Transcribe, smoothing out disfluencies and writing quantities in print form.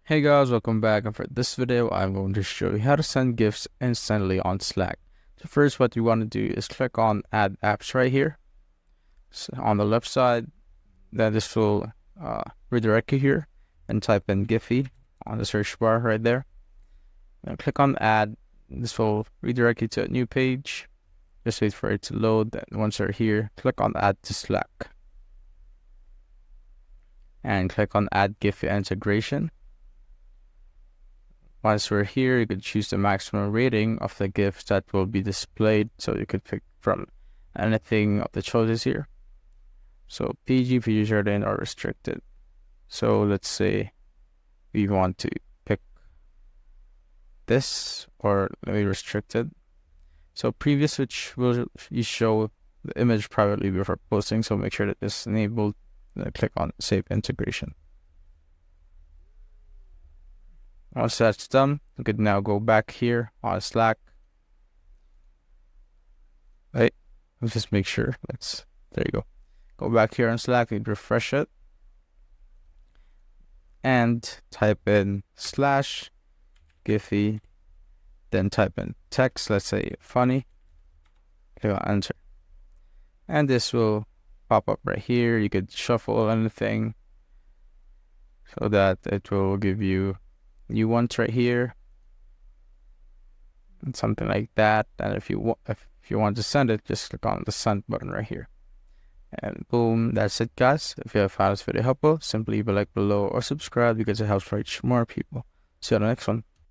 Hey guys, welcome back, and for this video I'm going to show you how to send GIFs instantly on Slack. So first, what you want to do is click on add apps right here, so on the left side. Then this will redirect you here, and type in Giphy on the search bar right there. Now click on add. This will redirect you to a new page. Just wait for it to load. Then once you're here, click on add to Slack and click on add GIF integration. Once we're here, you could choose the maximum rating of the GIFs that will be displayed. So you could pick from anything of the choices here. So PG, PG-13 are restricted. So let's say we want to pick this, or let me restricted. So previous, which will you show the image privately before posting. So make sure that this is enabled. Click on save integration. Once that's done, you could now go back here on Slack. Right, let's just make sure. There you go. Go back here on Slack, and refresh it, and type in /Giphy, then type in text, let's say funny. Click on enter, and this will pop up right here. You could shuffle anything so that it will give you new ones right here and something like that. And if you want to send it, just click on the send button right here, and boom, that's it guys. If you have found this video helpful, simply leave a like below or subscribe because it helps reach more people. See you on the next one.